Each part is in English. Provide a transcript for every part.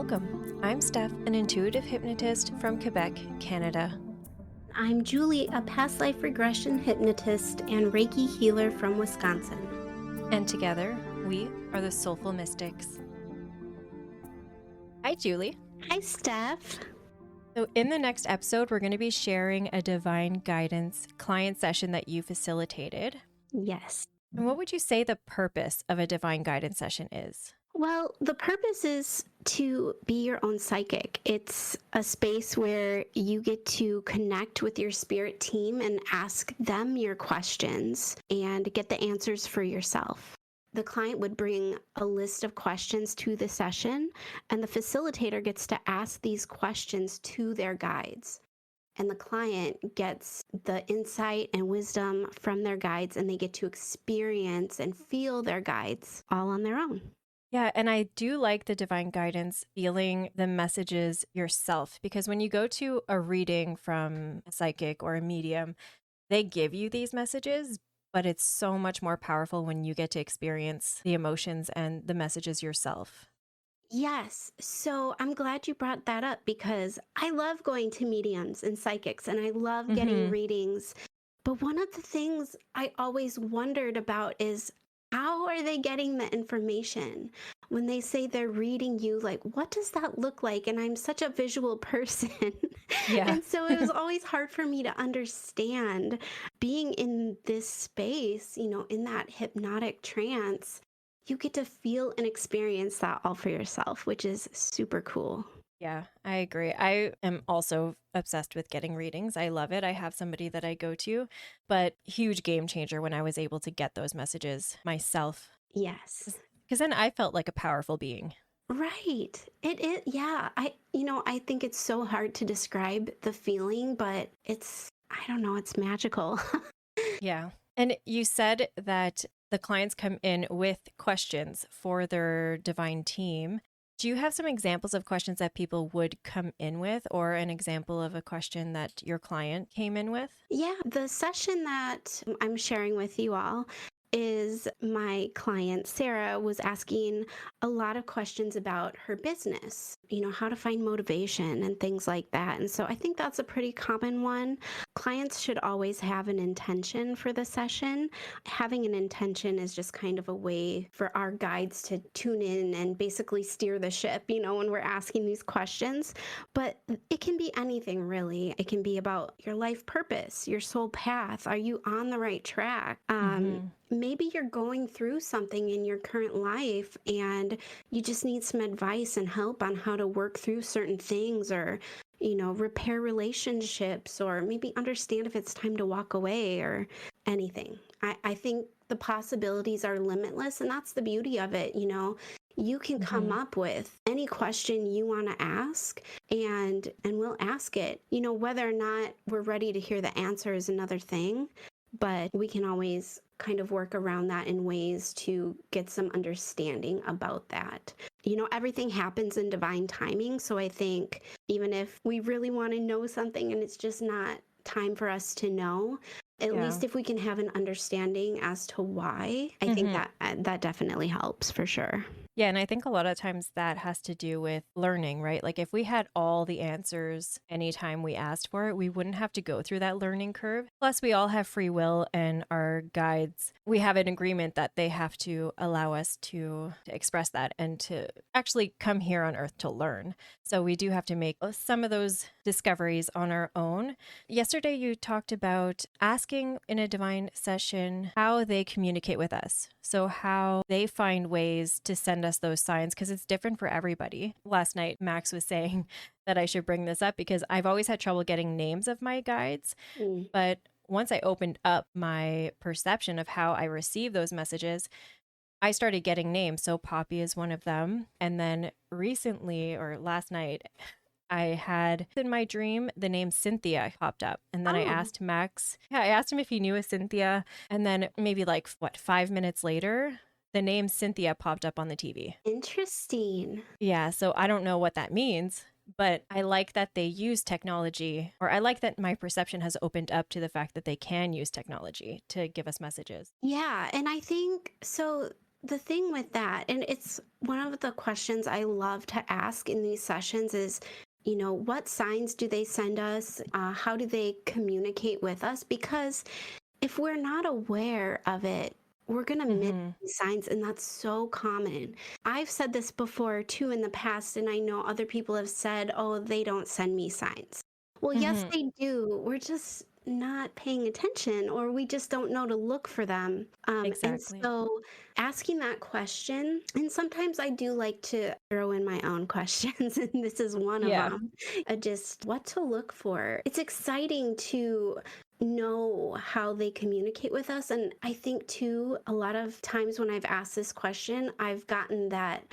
Welcome. I'm Steph, an intuitive hypnotist from Quebec, Canada. I'm Julie, a past life regression hypnotist and Reiki healer from Wisconsin. And together, we are the Soulful Mystics. Hi, Julie. Hi, Steph. So in the next episode, we're going to be sharing a divine guidance client session that you facilitated. Yes. And what would you say the purpose of a divine guidance session is? Well, the purpose is to be your own psychic. It's a space where you get to connect with your spirit team and ask them your questions and get the answers for yourself. The client would bring a list of questions to the session, and the facilitator gets to ask these questions to their guides. And the client gets the insight and wisdom from their guides, and they get to experience and feel their guides all on their own. Yeah, and I do like the divine guidance, feeling the messages yourself, because when you go to a reading from a psychic or a medium, they give you these messages, but it's so much more powerful when you get to experience the emotions and the messages yourself. Yes. So I'm glad you brought that up because I love going to mediums and psychics and I love getting readings. But one of the things I always wondered about is how are they getting the information? When they say they're reading you, like, what does that look like? And I'm such a visual person. Yeah. And so it was always hard for me to understand being in this space, in that hypnotic trance. You get to feel and experience that all for yourself, which is super cool. Yeah, I agree. I am also obsessed with getting readings. I love it. I have somebody that I go to, but huge game changer when I was able to get those messages myself. Yes. Because then I felt like a powerful being. Right. It is. Yeah. I think it's so hard to describe the feeling, but I don't know, it's magical. Yeah. And you said that the clients come in with questions for their divine team. Do you have some examples of questions that people would come in with, or an example of a question that your client came in with? Yeah. The session that I'm sharing with you all is my client, Sarah, was asking a lot of questions about her business, how to find motivation and things like that. And so I think that's a pretty common one. Clients should always have an intention for the session. Having an intention is just kind of a way for our guides to tune in and basically steer the ship, when we're asking these questions. But it can be anything really. It can be about your life purpose, your soul path. Are you on the right track? Maybe you're going through something in your current life and you just need some advice and help on how to work through certain things or, repair relationships or maybe understand if it's time to walk away or anything. I think the possibilities are limitless, and that's the beauty of it. You can come up with any question you want to ask and we'll ask it. Whether or not we're ready to hear the answer is another thing, but we can always kind of work around that in ways to get some understanding about that. Everything happens in divine timing. So I think even if we really want to know something and it's just not time for us to know, at least if we can have an understanding as to why, I think that definitely helps for sure. Yeah, and I think a lot of times that has to do with learning, right? Like if we had all the answers anytime we asked for it, we wouldn't have to go through that learning curve. Plus, we all have free will, and our guides, we have an agreement that they have to allow us to express that and to actually come here on Earth to learn. So we do have to make some of those discoveries on our own. Yesterday, you talked about asking in a divine session how they communicate with us. So how they find ways to send us those signs, because it's different for everybody. Last night, Max was saying that I should bring this up because I've always had trouble getting names of my guides. But once I opened up my perception of how I receive those messages, I started getting names. So Poppy is one of them. And then recently, or last night, I had in my dream the name Cynthia popped up. And then I asked Max, I asked him if he knew a Cynthia. And then maybe 5 minutes later, the name Cynthia popped up on the TV. Interesting. Yeah, so I don't know what that means, but I like that they use technology, or I like that my perception has opened up to the fact that they can use technology to give us messages. Yeah, and I think so. the thing with that, and it's one of the questions I love to ask in these sessions is, what signs do they send us? How do they communicate with us? Because if we're not aware of it, we're going to miss Hmm. these signs. And that's so common. I've said this before too in the past, and I know other people have said, oh, they don't send me signs. Well, yes, Hmm. they do. We're just not paying attention, or we just don't know to look for them. And Exactly. so asking that question, and sometimes I do like to throw in my own questions, and this is one of Yeah. them, just what to look for. It's exciting to know how they communicate with us. And I think, too, a lot of times when I've asked this question, I've gotten that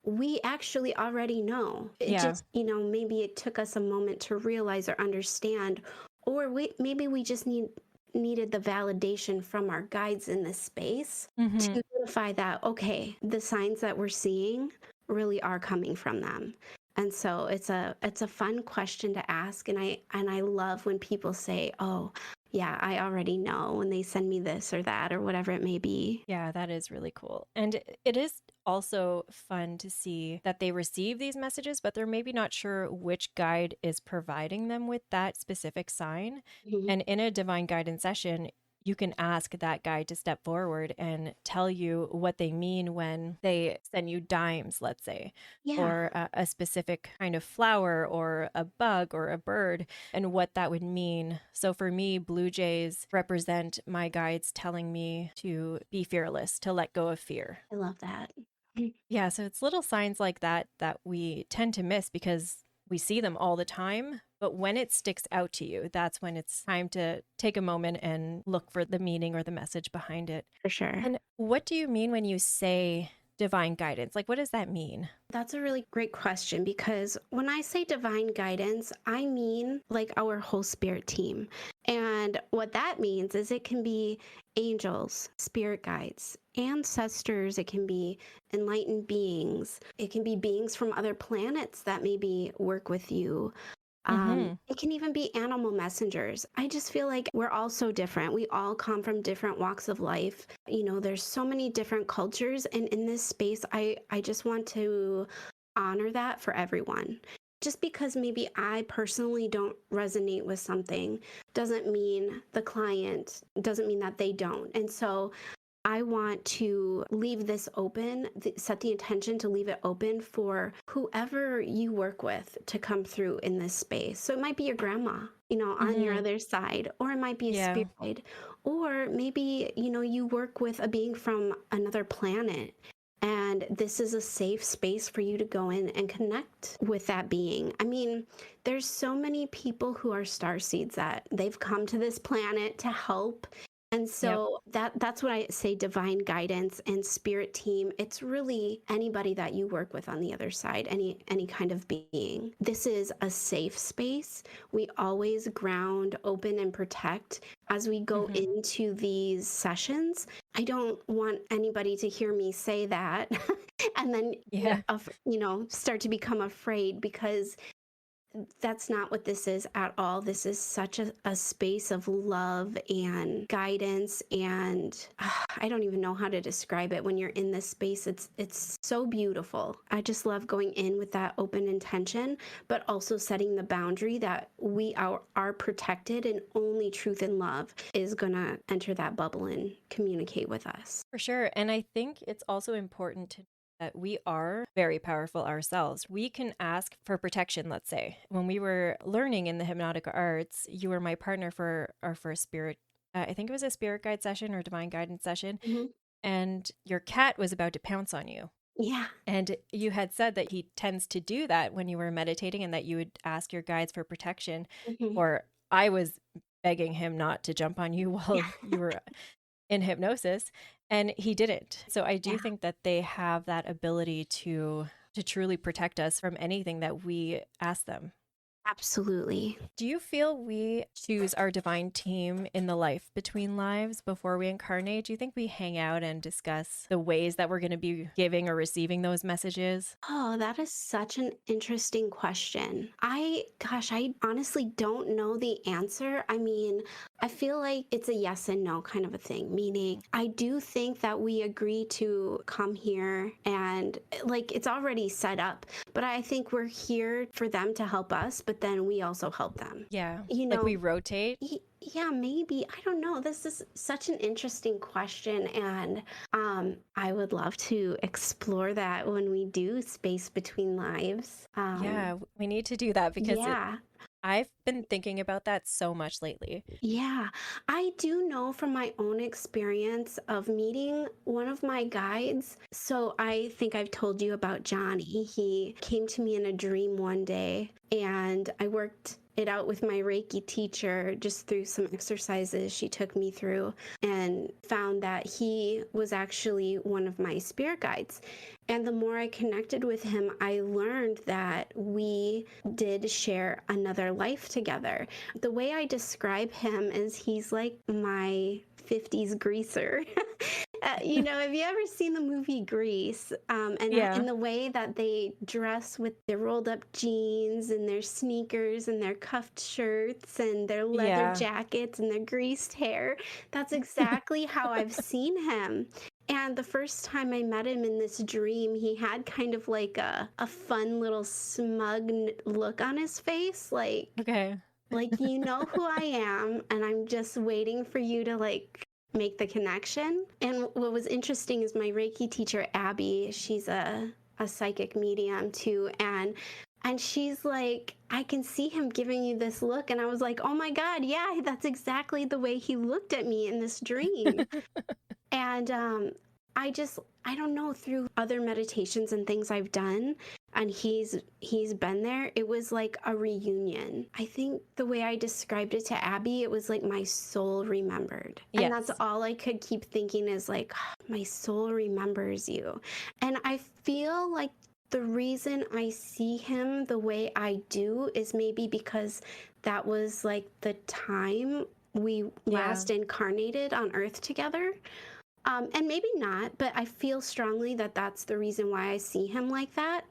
we actually already know. It Yeah. just, maybe it took us a moment to realize or understand, or maybe we just needed the validation from our guides in this space Hmm. to verify that, okay, the signs that we're seeing really are coming from them. And so it's a fun question to ask, and I love when people say, "Oh, yeah, I already know," when they send me this or that or whatever it may be. Yeah, that is really cool. And it is also fun to see that they receive these messages, but they're maybe not sure which guide is providing them with that specific sign. Mhm. And in a divine guidance session, you can ask that guide to step forward and tell you what they mean when they send you dimes, let's say, Yeah, or a specific kind of flower or a bug or a bird, and what that would mean. So for me, blue jays represent my guides telling me to be fearless, to let go of fear. I love that. Mm. Yeah, so it's little signs like that that we tend to miss because we see them all the time. But when it sticks out to you, that's when it's time to take a moment and look for the meaning or the message behind it. For sure. And what do you mean when you say divine guidance? Like, what does that mean? That's a really great question, because when I say divine guidance, I mean like our whole spirit team. And what that means is it can be angels, spirit guides, ancestors, it can be enlightened beings, it can be beings from other planets that maybe work with you. Mm-hmm. It can even be animal messengers. I just feel like we're all so different. We all come from different walks of life. There's so many different cultures. And in this space, I just want to honor that for everyone. Just because maybe I personally don't resonate with something doesn't mean the client, doesn't mean that they don't. And so I want to leave this open, set the intention to leave it open for whoever you work with to come through in this space. So it might be your grandma, on your Mm-hmm. other side, or it might be a Yeah. spirit guide, or maybe, you work with a being from another planet. And this is a safe space for you to go in and connect with that being. I mean, there's so many people who are star seeds that they've come to this planet to help, and Yep. so that's what I say, divine guidance and spirit team. It's really anybody that you work with on the other side, any kind of being. This is a safe space. We always ground, open, and protect as we go Mm-hmm. into these sessions. I don't want anybody to hear me say that and then Yeah. start to become afraid, because that's not what this is at all. This is such a space of love and guidance, and I don't even know how to describe it. When you're in this space, it's so beautiful. I just love going in with that open intention, but also setting the boundary that we are protected, and only truth and love is gonna enter that bubble and communicate with us. For sure. And I think it's also important to know that we are very powerful ourselves. We can ask for protection, let's say. When we were learning in the hypnotic arts, you were my partner for our first spirit. I think it was a spirit guide session or divine guidance session. Hmm. And your cat was about to pounce on you. Yeah. And you had said that he tends to do that when you were meditating and that you would ask your guides for protection. Hmm. Or I was begging him not to jump on you while you were in hypnosis, and he didn't. So I do Yeah. think that they have that ability to truly protect us from anything that we ask them. Absolutely. Do you feel we choose our divine team in the life between lives before we incarnate? Do you think we hang out and discuss the ways that we're going to be giving or receiving those messages? Oh, that is such an interesting question. I honestly don't know the answer. I mean, I feel like it's a yes and no kind of a thing, meaning I do think that we agree to come here and like it's already set up, but I think we're here for them to help us, but then we also help them. Yeah. You Like know, we rotate. yeah, maybe. I don't know. This is such an interesting question, and I would love to explore that when we do Space Between Lives. Yeah, we need to do that because Yeah. I've been thinking about that so much lately. Yeah, I do know from my own experience of meeting one of my guides. So I think I've told you about Johnny. He came to me in a dream one day, and I worked it out with my Reiki teacher just through some exercises she took me through, and found that he was actually one of my spirit guides. And the more I connected with him, I learned that we did share another life together. The way I describe him is he's like my 50s greaser. Have you ever seen the movie Grease? And in Yeah. the way that they dress with their rolled up jeans and their sneakers and their cuffed shirts and their leather Yeah. jackets and their greased hair, that's exactly how I've seen him. And the first time I met him in this dream, he had kind of like a fun little smug look on his face, Okay. like you know who I am, and I'm just waiting for you to like make the connection. And what was interesting is my Reiki teacher Abby, she's a psychic medium too, and she's like, I can see him giving you this look, and I was like, oh my god, yeah, that's exactly the way he looked at me in this dream. And I don't know, through other meditations and things I've done, and he's been there, it was like a reunion. I think the way I described it to Abby, it was like my soul remembered. And that's Yes. all I could keep thinking is like, my soul remembers you. And I feel like the reason I see him the way I do is maybe because that was like the time we Yeah. last incarnated on Earth together. And maybe not, but I feel strongly that that's the reason why I see him like that.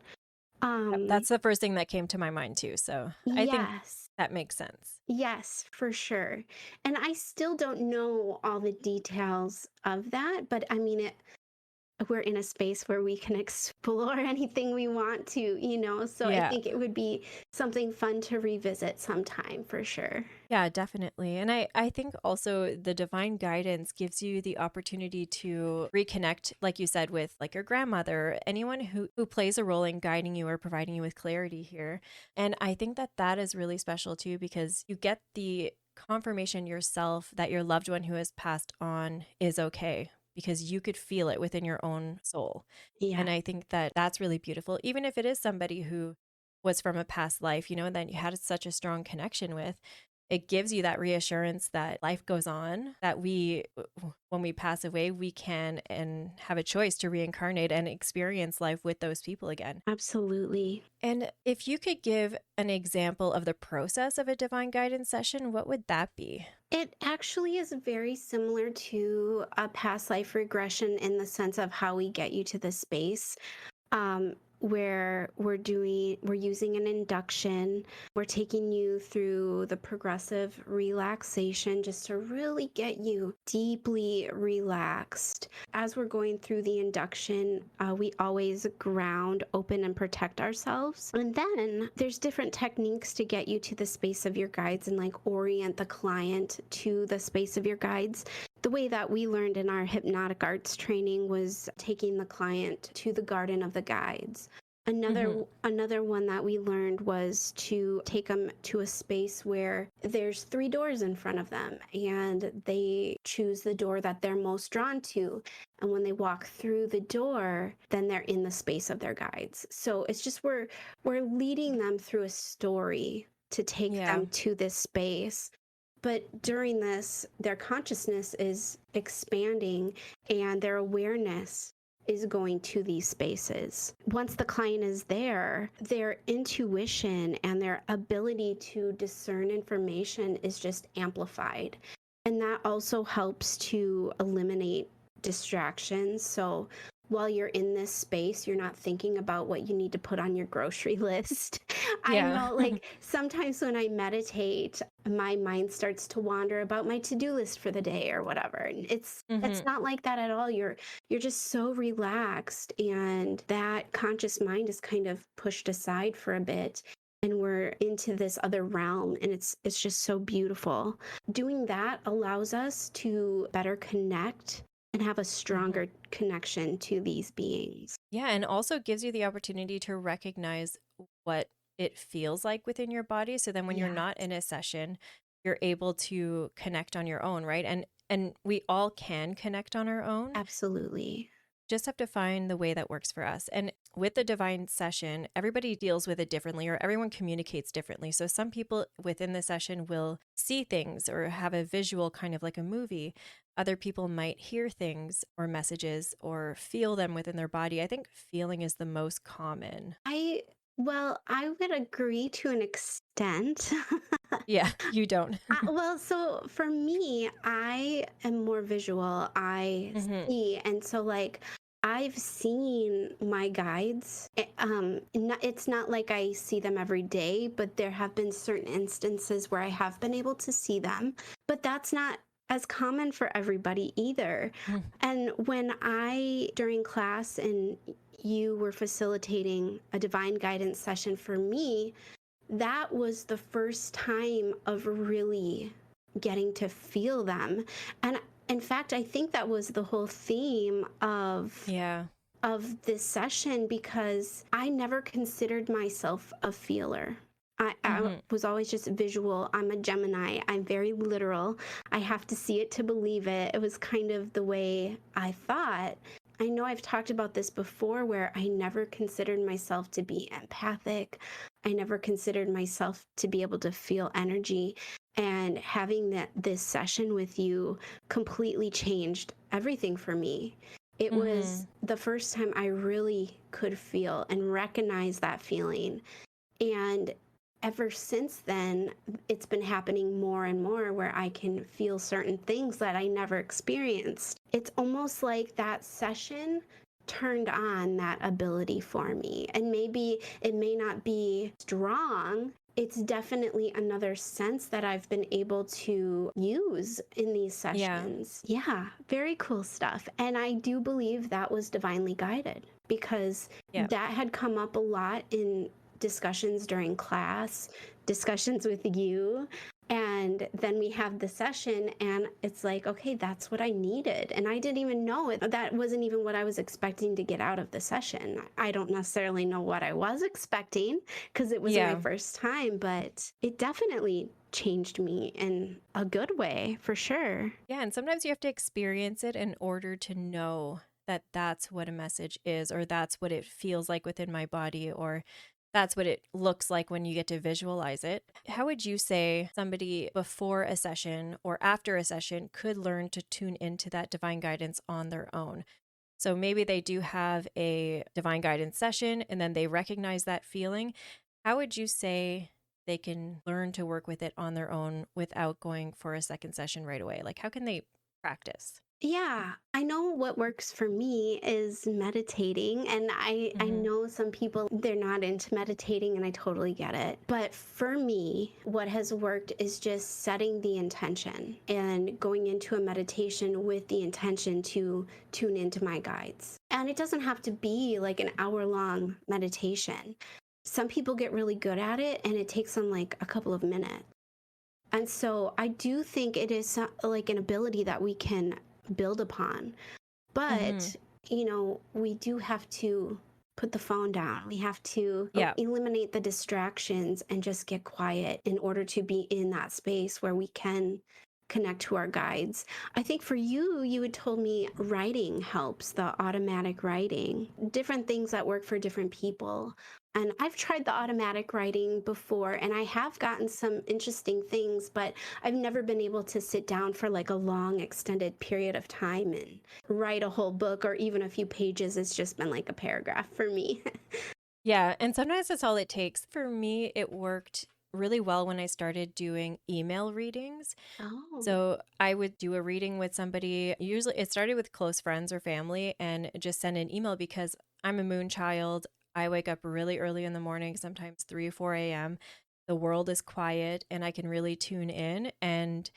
Yep, Um, that's the first thing that came to my mind too. So I think yes, that makes sense. yes, for sure. And I still don't know all the details of that, but I mean, we're in a space where we can explore anything we want to. So I Yeah. think it would be something fun to revisit sometime for sure. Yeah, definitely. And I think also the divine guidance gives you the opportunity to reconnect, like you said, with like your grandmother, anyone who plays a role in guiding you or providing you with clarity here. And I think that that is really special too, because you get the confirmation yourself that your loved one who has passed on is okay, because you could feel it within your own soul. Yeah, And I think that that's really beautiful, even if it is somebody who was from a past life, that you had such a strong connection with. It gives you that reassurance that life goes on, that when we pass away, we can and have a choice to reincarnate and experience life with those people again. absolutely. And if you could give an example of the process of a divine guidance session, what would that be? It actually is very similar to a past life regression in the sense of how we get you to the space, where we're using an induction. We're taking you through the progressive relaxation just to really get you deeply relaxed. As we're going through the induction, we always ground, open, and protect ourselves. And then there's different techniques to get you to the space of your guides and like orient the client to the space of your guides. The way that we learned in our hypnotic arts training was taking the client to the garden of the guides. Hmm. Another one that we learned was to take them to a space where there's 3 doors in front of them, and they choose the door that they're most drawn to. And when they walk through the door, then they're in the space of their guides. So it's just we're leading them through a story to take Yeah, them to this space. But during this, their consciousness is expanding and their awareness is going to these spaces. Once the client is there, their intuition and their ability to discern information is just amplified. And that also helps to eliminate distractions. So while you're in this space, you're not thinking about what you need to put on your grocery list. I Yeah. know, like, sometimes when I meditate, my mind starts to wander about my to-do list for the day or whatever. And it's Hmm. not like that at all. You're just so relaxed, and that conscious mind is kind of pushed aside for a bit, and we're into this other realm, and it's just so beautiful. Doing that allows us to better connect and have a Hmm. stronger connection to these beings. Yeah, and also gives you the opportunity to recognize what it feels like within your body. So then when you're not Yes, in a session, you're able to connect on your own, right? And we all can connect on our own. absolutely. Just have to find the way that works for us. And with the divine session, everybody deals with it differently or everyone communicates differently. So some people within the session will see things or have a visual kind of like a movie. Other people might hear things or messages or feel them within their body. I think feeling is the most common. I well, I would agree to an extent. Yeah, you don't. Well, so for me, I am more visual. I Hmm. see, and so like I've seen my guides. It's not like I see them every day, but there have been certain instances where I have been able to see them. But that's not as common for everybody either. And when during class, and you were facilitating a divine guidance session for me, that was the first time of really getting to feel them. And in fact, I think that was the whole theme Yeah. of this session, because I never considered myself a feeler. I Hmm. was always just visual. I'm a Gemini. I'm very literal. I have to see it to believe it. It was kind of the way I thought. I know I've talked about this before, where I never considered myself to be empathic. I never considered myself to be able to feel energy. And having this session with you completely changed everything for me. It was Hmm. the first time I really could feel and recognize that feeling. And ever since then, it's been happening more and more, where I can feel certain things that I never experienced. It's almost like that session turned on that ability for me. And maybe it may not be strong. It's definitely another sense that I've been able to use in these Yeah. sessions. Yeah, very cool stuff. And I do believe that was divinely guided, because Yeah. that had come up a lot in discussions during class, discussions with you. And then we have the session, and it's like, okay, that's what I needed. And I didn't even know it. That wasn't even what I was expecting to get out of the session. I don't necessarily know what I was expecting, because it was my Yeah. first time, but it definitely changed me in a good way, for sure. Yeah. And sometimes you have to experience it in order to know that that's what a message is, or that's what it feels like within my body, or that's what it looks like when you get to visualize it. How would you say somebody before a session or after a session could learn to tune into that divine guidance on their own? So maybe they do have a divine guidance session and then they recognize that feeling. How would you say they can learn to work with it on their own without going for a second session right away? Like, how can they practice? Yeah, I know what works for me is meditating, and I Hmm. know some people, they're not into meditating, and I totally get it. But for me, what has worked is just setting the intention and going into a meditation with the intention to tune into my guides. And it doesn't have to be like an hour-long meditation. Some people get really good at it, and it takes them like a couple of minutes. And so I do think it is like an ability that we can build upon. Hmm. But, we do have to put the phone down. We have to Yeah. eliminate the distractions and just get quiet in order to be in that space where we can connect to our guides. I think for you, you had told me writing helps, the automatic writing, different things that work for different people. And I've tried the automatic writing before, and I have gotten some interesting things, but I've never been able to sit down for like a long, extended period of time and write a whole book or even a few pages. It's just been like a paragraph for me. Yeah. And sometimes that's all it takes. For me, it worked really well when I started doing email readings. Oh. So I would do a reading with somebody. Usually it started with close friends or family and just send an email because I'm a moon child. I wake up really early in the morning, sometimes 3 or 4 a.m. The world is quiet and I can really tune in. And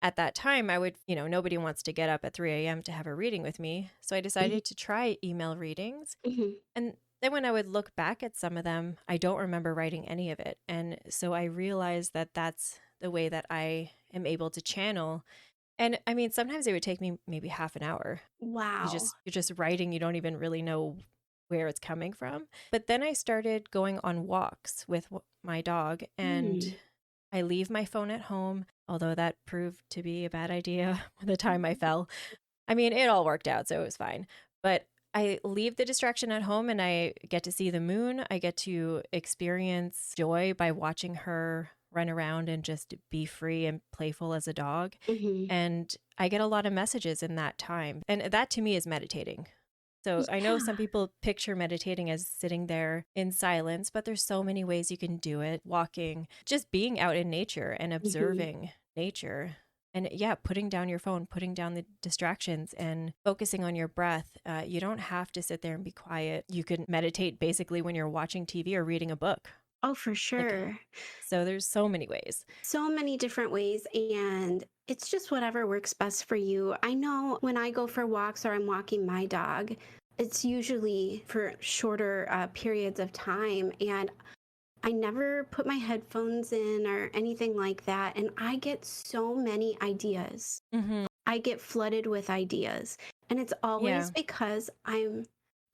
at that time, I would, nobody wants to get up at 3 a.m. to have a reading with me. So I Mhm. decided to try email readings. Mhm. And then when I would look back at some of them, I don't remember writing any of it. And so I realized that that's the way that I am able to channel. And I mean, sometimes it would take me maybe half an hour. Wow. You're just writing, you don't even really know where it's coming from. But then I started going on walks with my dog and Mm. I leave my phone at home, although that proved to be a bad idea the time I fell. I mean, it all worked out, so it was fine. But I leave the distraction at home and I get to see the moon. I get to experience joy by watching her run around and just be free and playful as a dog. Mhm. And I get a lot of messages in that time. And that to me is meditating. So I know some Yeah. people picture meditating as sitting there in silence, but there's so many ways you can do it. Walking, just being out in nature and Mhm. observing nature. And yeah, putting down your phone, putting down the distractions and focusing on your breath. You don't have to sit there and be quiet. You can meditate basically when you're watching TV or reading a book. Oh, for Like, sure. so there's so many ways. So many different ways, and it's just whatever works best for you. I know when I go for walks or I'm walking my dog, it's usually for shorter periods of time, and I never put my headphones in or anything like that, and I get so many ideas. Hmm. I get flooded with ideas. And it's always Yeah. because I'm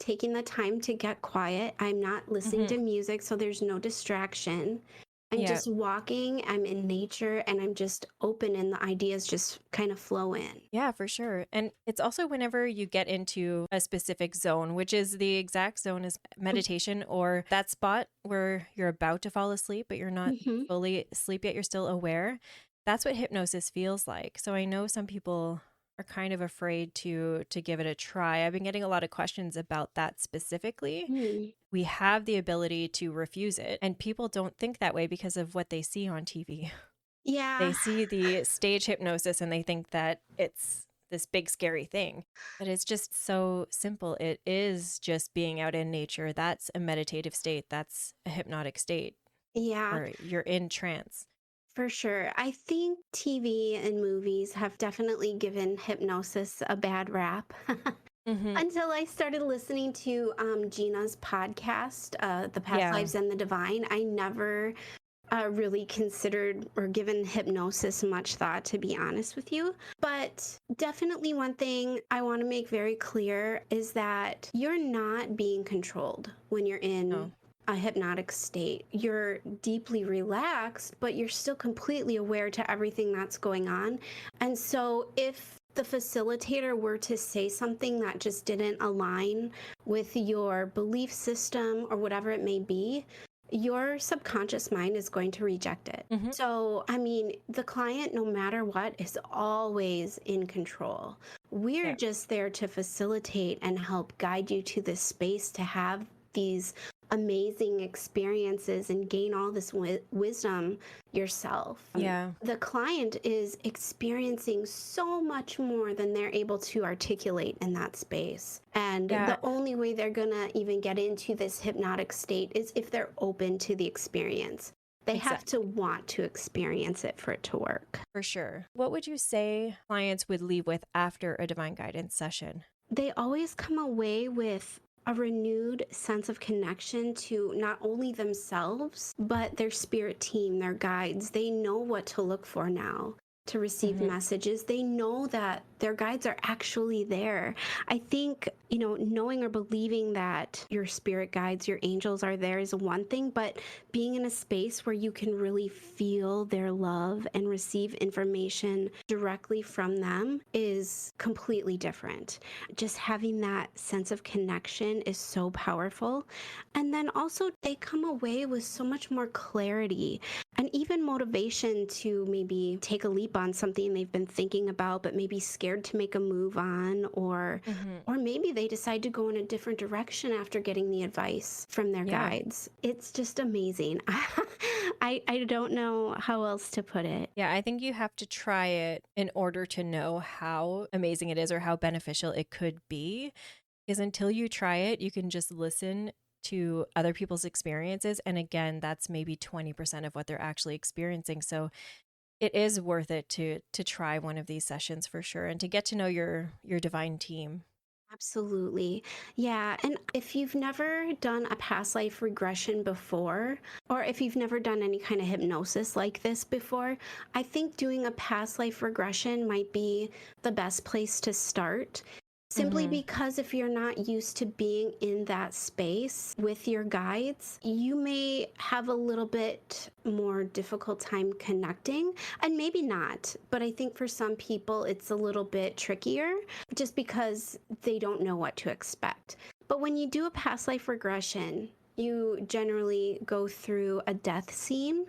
taking the time to get quiet. I'm not listening Hmm. to music, so there's no distraction. I'm Yeah. just walking, I'm in nature, and I'm just open, and the ideas just kind of flow in. Yeah, for sure. And it's also whenever you get into a specific zone, which is the exact zone as meditation or that spot where you're about to fall asleep, but you're not Mm-hmm. fully asleep yet, you're still aware. That's what hypnosis feels like. So I know some people are kind of afraid to give it a try. I've been getting a lot of questions about that specifically. Mm. We have the ability to refuse it, and people don't think that way because of what they see on TV. They Yeah. see the stage hypnosis and they think that it's this big scary thing. But it's just so simple. It is just being out in nature. That's a meditative state. That's a hypnotic state Yeah, where you're in trance. for sure. I think TV and movies have definitely given hypnosis a bad rap. Hmm. Until I started listening to Gina's podcast, The Past Yeah. Lives and the Divine, I never really considered or given hypnosis much thought, to be honest with you. But definitely one thing I want to make very clear is that you're not being controlled when you're in No. a hypnotic state. You're deeply relaxed, but you're still completely aware to everything that's going on. And so if the facilitator were to say something that just didn't align with your belief system or whatever it may be, your subconscious mind is going to reject it. Hmm. So, I mean, the client, no matter what, is always in control. We're Yeah. just there to facilitate and help guide you to this space to have these amazing experiences and gain all this wisdom yourself. Yeah. The client is experiencing so much more than they're able to articulate in that space. And Yeah. the only way they're going to even get into this hypnotic state is if they're open to the experience. They have to Exactly. want to experience it for it to work. For sure. What would you say clients would leave with after a divine guidance session? They always come away with a renewed sense of connection to not only themselves, but their spirit team, their guides. They know what to look for now to receive Hmm. messages. They know that their guides are actually there. I think, you know, knowing or believing that your spirit guides, your angels are there is one thing, but being in a space where you can really feel their love and receive information directly from them is completely different. Just having that sense of connection is so powerful. And then also, they come away with so much more clarity and even motivation to maybe take a leap on something they've been thinking about but maybe scared scared to make a move on, Hmm. or maybe they decide to go in a different direction after getting the advice from their Yeah. guides. It's just amazing. I don't know how else to put it. Yeah, I think you have to try it in order to know how amazing it is or how beneficial it could be. Because until you try it, you can just listen to other people's experiences. And again, that's maybe 20% of what they're actually experiencing. So it is worth it to try one of these sessions for sure and to get to know your divine team. Absolutely. Yeah. And if you've never done a past life regression before, or if you've never done any kind of hypnosis like this before, I think doing a past life regression might be the best place to start. Simply Hmm. because if you're not used to being in that space with your guides, you may have a little bit more difficult time connecting, and maybe not. But I think for some people, it's a little bit trickier just because they don't know what to expect. But when you do a past life regression, you generally go through a death scene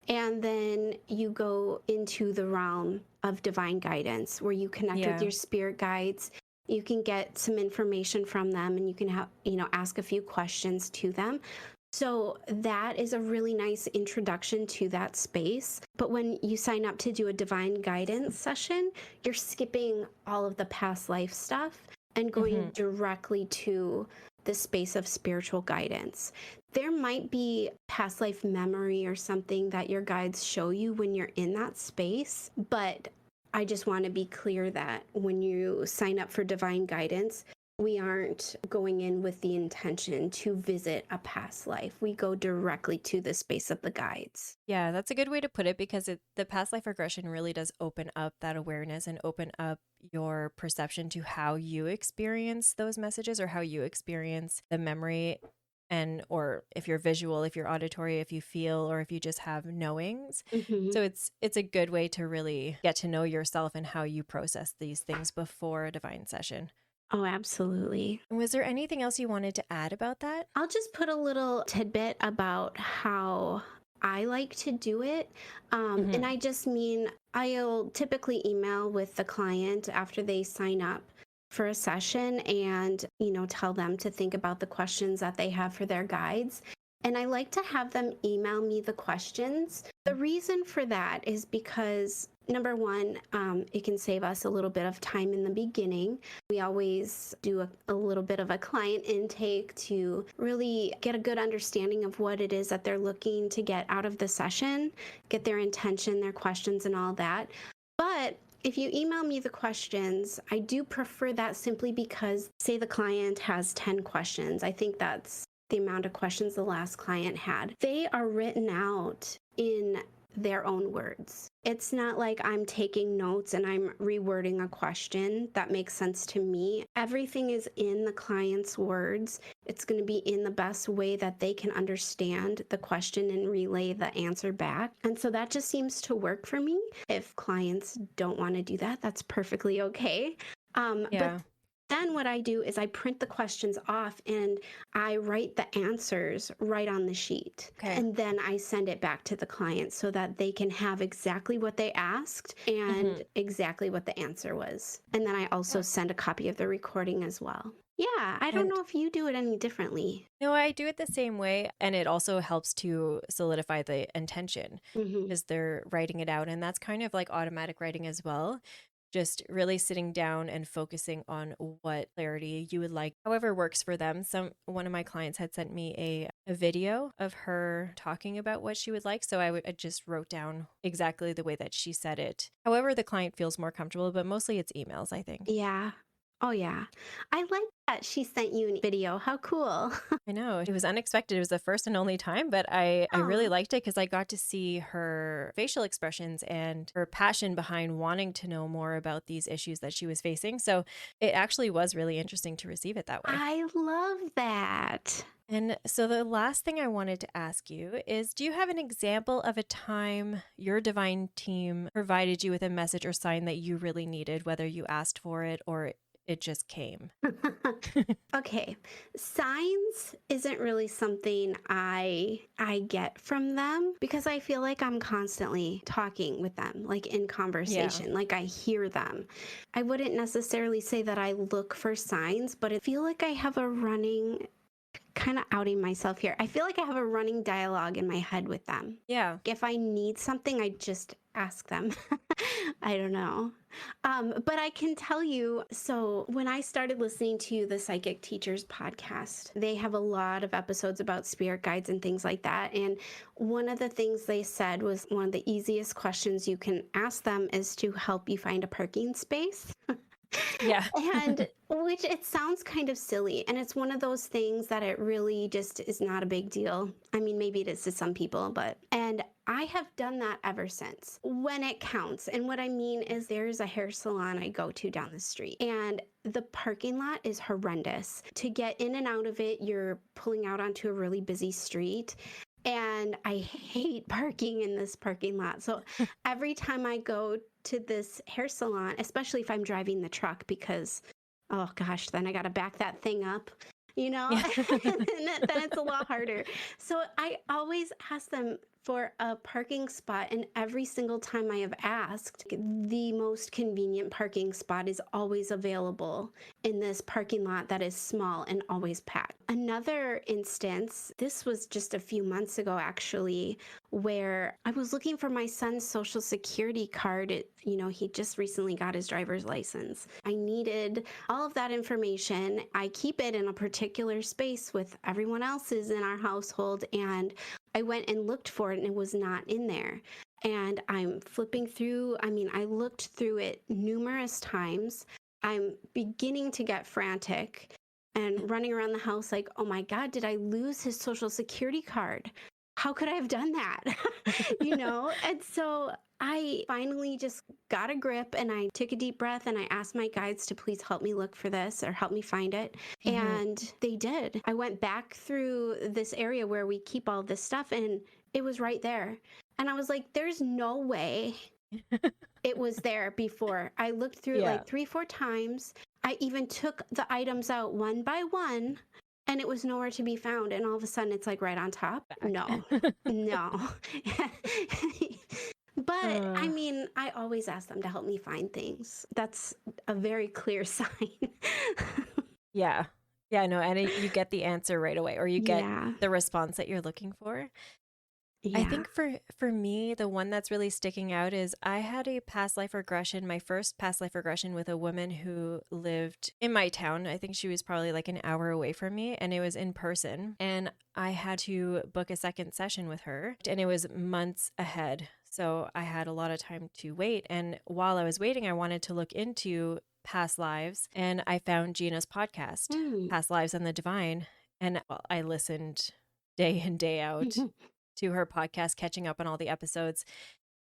and then you go into the realm of divine guidance where you connect with Yeah. your spirit guides. You can get some information from them and you can have, ask a few questions to them. So that is a really nice introduction to that space. But when you sign up to do a divine guidance session, you're skipping all of the past life stuff and going Hmm. directly to the space of spiritual guidance. There might be past life memory or something that your guides show you when you're in that space, but I just want to be clear that when you sign up for divine guidance, we aren't going in with the intention to visit a past life. We go directly to the space of the guides. Yeah, that's a good way to put it because the past life regression really does open up that awareness and open up your perception to how you experience those messages or how you experience the memory and or if you're visual, if you're auditory, if you feel or if you just have knowings. Hmm. So it's a good way to really get to know yourself and how you process these things before a divine session. Oh, absolutely. And was there anything else you wanted to add about that? I'll just put a little tidbit about how I like to do it. And Mhm. I just mean I'll typically email with the client after they sign up for a session and, tell them to think about the questions that they have for their guides. And I like to have them email me the questions. The reason for that is because number one, it can save us a little bit of time in the beginning. We always do a little bit of a client intake to really get a good understanding of what it is that they're looking to get out of the session, get their intention, their questions, and all that. But if you email me the questions, I do prefer that simply because, say, the client has 10 questions. I think that's the amount of questions the last client had. They are written out in their own words. It's not like I'm taking notes and I'm rewording a question that makes sense to me. Everything is in the client's words. It's going to be in the best way that they can understand the question and relay the answer back. And so that just seems to work for me. If clients don't want to do that, that's perfectly okay. But Yeah. then what I do is I print the questions off and I write the answers right on the sheet. Okay. And then I send it back to the client so that they can have exactly what they asked Mhm. and exactly what the answer was. And then I also Yeah. send a copy of the recording as well. Yeah, I don't And know if you do it any differently. no, I do it the same way. And it also helps to solidify the intention Hmm. because they're writing it out. And that's kind of like automatic writing as well. Just really sitting down and focusing on what clarity you would like, however works for them. One of my clients had sent me a video of her talking about what she would like. So I just wrote down exactly the way that she said it. However, the client feels more comfortable, but mostly it's emails, I think. Yeah. Oh, yeah. I like that she sent you a video. How cool. I know. It was unexpected. It was the first and only time, but I really Oh, liked it because I got to see her facial expressions and her passion behind wanting to know more about these issues that she was facing. So it actually was really interesting to receive it that way. I love that. And so the last thing I wanted to ask you is, do you have an example of a time your divine team provided you with a message or sign that you really needed, whether you asked for it or it just came. Okay. Signs isn't really something I get from them because I feel like I'm constantly talking with them, like in Yeah. conversation, like I hear them. I wouldn't necessarily say that I look for signs, but I feel like I have a running kind of outing myself here. I feel like I have a running dialogue in my head with them. Yeah. If I need something, I just ask them. I don't know. But I can tell you, so when I started listening to the Psychic Teachers podcast, they have a lot of episodes about spirit guides and things like that. And one of the things they said was one of the easiest questions you can ask them is to help you find a parking space. Yeah. And which it sounds kind of silly. And it's one of those things that it really just is not a big deal. I mean, maybe it is to some people, and I have done that ever since when it counts. And what I mean is there's a hair salon I go to down the street, and the parking lot is horrendous. To get in and out of it, you're pulling out onto a really busy street. And I hate parking in this parking lot. So every time I go to this hair salon, especially if I'm driving the truck, because, oh gosh, then I got to back that thing up, Yeah. and then it's a lot harder. So I always ask them for a parking spot, and every single time I have asked, the most convenient parking spot is always available in this parking lot that is small and always packed. Another instance, this was just a few months ago actually, where I was looking for my son's social security card. He just recently got his driver's license. I needed all of that information. I keep it in a particular space with everyone else's in our household, and I went and looked for it and it was not in there. And I'm flipping through, I looked through it numerous times. I'm beginning to get frantic and running around the house like, oh my God, did I lose his social security card? How could I have done that? And so I finally just got a grip and I took a deep breath and I asked my guides to please help me look for this or help me find it. Mhm. And they did. I went back through this area where we keep all this stuff and it was right there. And I was like, there's no way it was there before. I looked through it Yeah. like 3, 4 times. I even took the items out one by one and it was nowhere to be found. And all of a sudden it's like right on top. No, Back. no. But Uh, I always ask them to help me find things. That's a very clear sign. yeah. Yeah, no, and you get the answer right away, or you get Yeah. the response that you're looking for. I Yeah. think for me, the one that's really sticking out is I had a past life regression, my first past life regression with a woman who lived in my town. I think she was probably like an hour away from me, and it was in person. And I had to book a second session with her, and it was months ahead. So I had a lot of time to wait. And while I was waiting, I wanted to look into past lives, and I found Gina's podcast, Mm. Past Lives and the Divine. And I listened day in, day out to her podcast, catching up on all the episodes.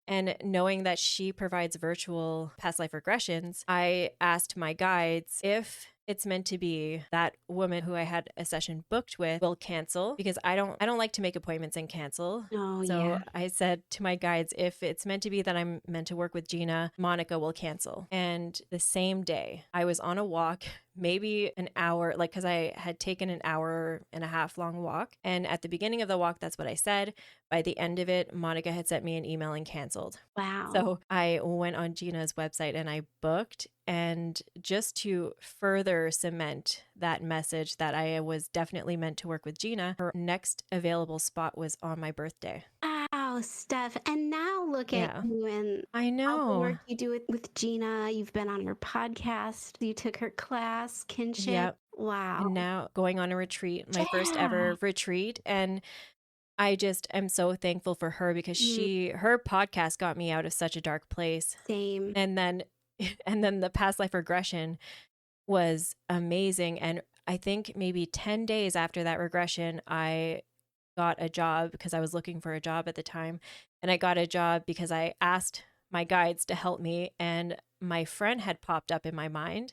And knowing that she provides virtual past life regressions, I asked my guides if it's meant to be that woman who I had a session booked with will cancel, because I don't like to make appointments and cancel. Oh, So yeah. I said to my guides, if it's meant to be that I'm meant to work with Gina, Monica will cancel. And the same day, I was on a walk, maybe an hour, like, because I had taken an hour and a half long walk. And at the beginning of the walk, that's what I said. By the end of it, Monica had sent me an email and canceled. Wow. So I went on Gina's website and I booked. And just to further cement that message that I was definitely meant to work with Gina, her next available spot was on my birthday. Wow, Steph. And now look at Yeah, you and I all the know. work you do with Gina. You've been on her podcast. You took her class, kinship. Yep. And Wow. now going on a retreat, my first Yeah. ever retreat. And I just am so thankful for her, because Mm, her podcast got me out of such a dark place. same. And then and then the past life regression was amazing. And I think maybe 10 days after that regression, I got a job, because I was looking for a job at the time. And I got a job because I asked my guides to help me, and my friend had popped up in my mind.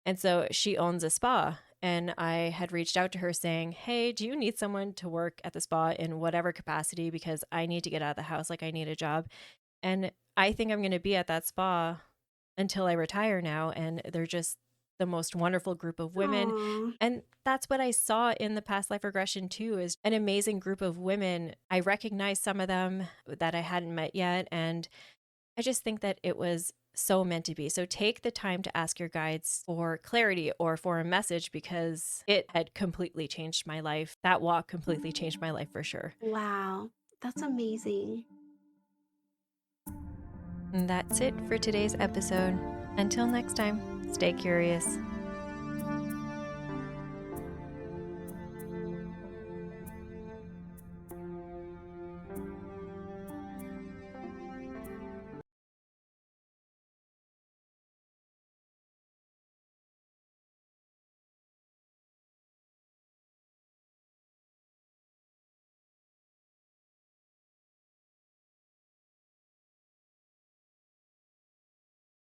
And so she owns a spa. And I had reached out to her saying, hey, do you need someone to work at the spa in whatever capacity? Because I need to get out of the house. Like, I need a job. And I think I'm going to be at that spa until I retire now. And they're just the most wonderful group of women. Aw. And that's what I saw in the past life regression too, is an amazing group of women. I recognized some of them that I hadn't met yet. And I just think that it was so meant to be. So take the time to ask your guides for clarity or for a message, because it had completely changed my life. That walk completely changed my life for sure. Wow. That's amazing. And that's it for today's episode. Until next time, stay curious.